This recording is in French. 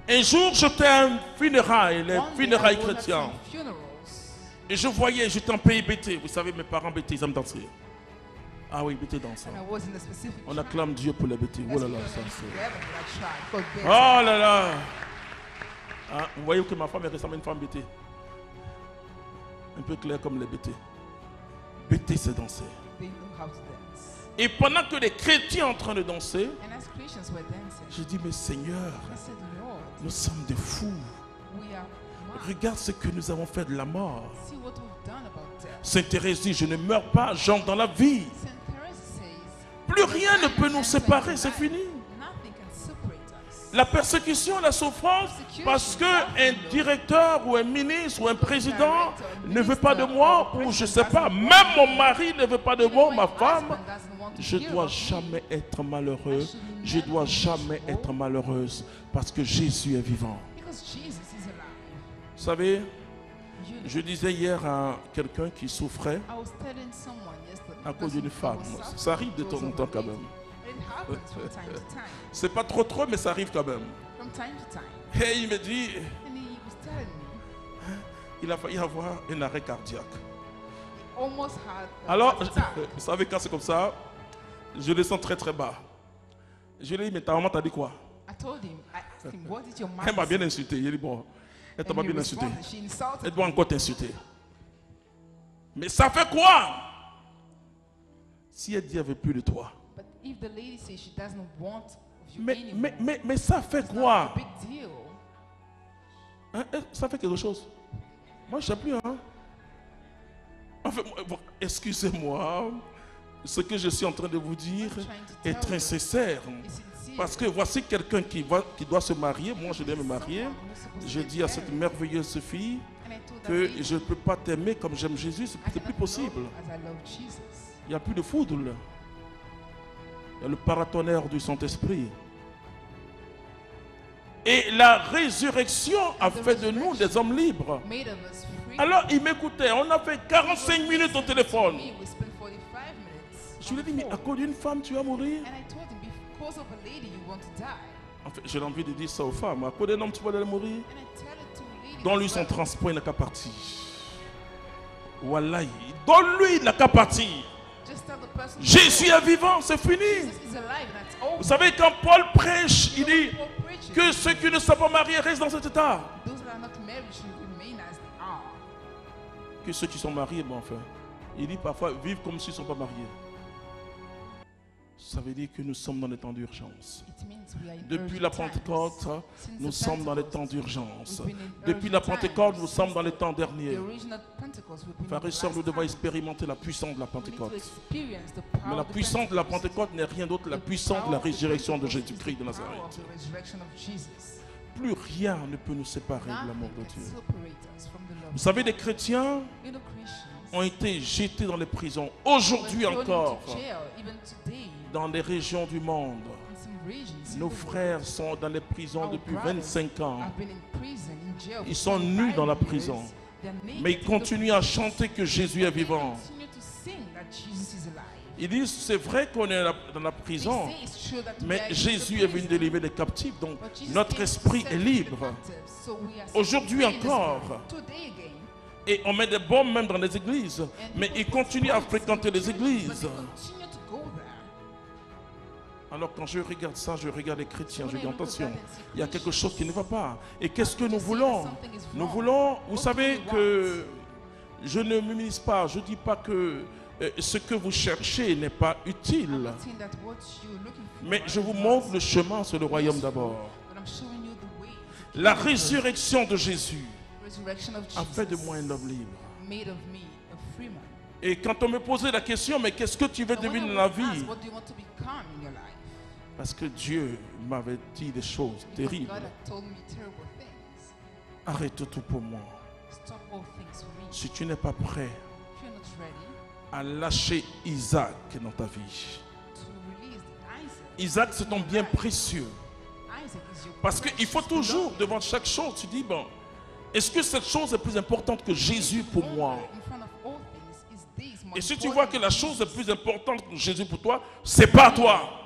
Un jour, j'étais à un funérail, les funérailles chrétiens. Et je voyais, j'étais en pays BT. Vous savez, mes parents BT, ils aiment danser. Ah oui, BT danse. On acclame Dieu pour les BT. Oh là là, ça c'est... Oh là là. Ah, vous voyez que ma femme est récemment une femme BT. Un peu claire comme les BT. BT, c'est danser. Et pendant que les chrétiens sont en train de danser, je dis, mais Seigneur, nous sommes des fous. Regarde ce que nous avons fait de la mort. Sainte Thérèse dit, je ne meurs pas, j'entre dans la vie. Plus rien ne peut nous séparer, c'est fini. La persécution, la souffrance, parce qu'un directeur ou un ministre ou un président ne veut pas de moi, ou je ne sais pas, même mon mari ne veut pas de moi, ma femme, je ne dois jamais être malheureux, je ne dois jamais être malheureuse, parce que Jésus est vivant. Vous savez, je disais hier à quelqu'un qui souffrait à cause d'une femme. Ça arrive de temps en temps quand même. C'est pas trop, mais ça arrive quand même. Et il me dit, il a failli avoir un arrêt cardiaque. Alors, vous savez, quand c'est comme ça, je descends très très bas. Je lui ai dit, mais ta maman t'a dit quoi? Elle m'a bien insulté. Il dit, bon, elle t'a pas bien insulté. Elle doit encore t'insulter. Mais ça fait quoi si elle dit, elle ne veut plus de toi? Mais ça fait quoi? Hein, ça fait quelque chose. Moi, je ne sais plus. Hein? Enfin, excusez-moi. Ce que je suis en train de vous dire est très sincère. Parce que voici quelqu'un qui doit se marier. Moi, je dois me marier. Je dis à cette merveilleuse fille que je ne peux pas t'aimer comme j'aime Jésus. Ce n'est plus possible. Il n'y a plus de foudre. Il y a le paratonnerre du Saint-Esprit. Et la résurrection a fait de nous des hommes libres. Alors il m'écoutait. On a fait 45 minutes au téléphone. Je lui ai dit, mais à cause d'une femme, tu vas mourir? En fait, j'ai envie de dire ça aux femmes. À cause d'un homme, tu vas aller mourir? Donne-lui son transport, il n'a qu'à partir. Wallahi, donne-lui, il n'a qu'à partir. Jésus est vivant, c'est fini. Vous savez, quand Paul prêche, il dit que ceux qui ne sont pas mariés restent dans cet état. Que ceux qui sont mariés, bon, enfin, il dit parfois vivent comme s'ils ne sont pas mariés. Ça veut dire que nous sommes dans les temps d'urgence. Depuis la Pentecôte, nous sommes dans les temps d'urgence. Depuis la Pentecôte, nous sommes dans les temps derniers. Frères et sœurs, nous devons expérimenter la puissance de la Pentecôte. Mais la puissance de la Pentecôte n'est rien d'autre que la puissance de la résurrection de Jésus-Christ de Nazareth. Plus rien ne peut nous séparer de l'amour de Dieu. Vous savez, des chrétiens ont été jetés dans les prisons. Aujourd'hui encore, dans les régions du monde, nos frères sont dans les prisons depuis 25 ans. Ils sont nus dans la prison. Mais ils continuent à chanter que Jésus est vivant. Ils disent, c'est vrai qu'on est dans la prison, mais Jésus est venu délivrer les captifs, donc notre esprit est libre. Aujourd'hui encore, et on met des bombes même dans les églises, mais ils continuent à fréquenter les églises. Alors quand je regarde ça, je regarde les chrétiens, je dis attention, il y a quelque chose qui ne va pas. Et qu'est-ce que nous voulons? Nous voulons, vous savez que je ne minimise pas, je ne dis pas que ce que vous cherchez n'est pas utile. Mais je vous montre le chemin sur le royaume d'abord. La résurrection de Jésus a fait de moi un homme libre. Et quand on me posait la question, mais qu'est-ce que tu veux devenir dans la vie? Parce que Dieu m'avait dit des choses terribles. Arrête tout pour moi. Si tu n'es pas prêt à lâcher Isaac dans ta vie. Isaac, c'est ton bien précieux. Parce qu'il faut toujours, devant chaque chose, tu dis, bon, est-ce que cette chose est plus importante que Jésus pour moi? Et si tu vois que la chose est plus importante que Jésus pour toi, c'est pas toi.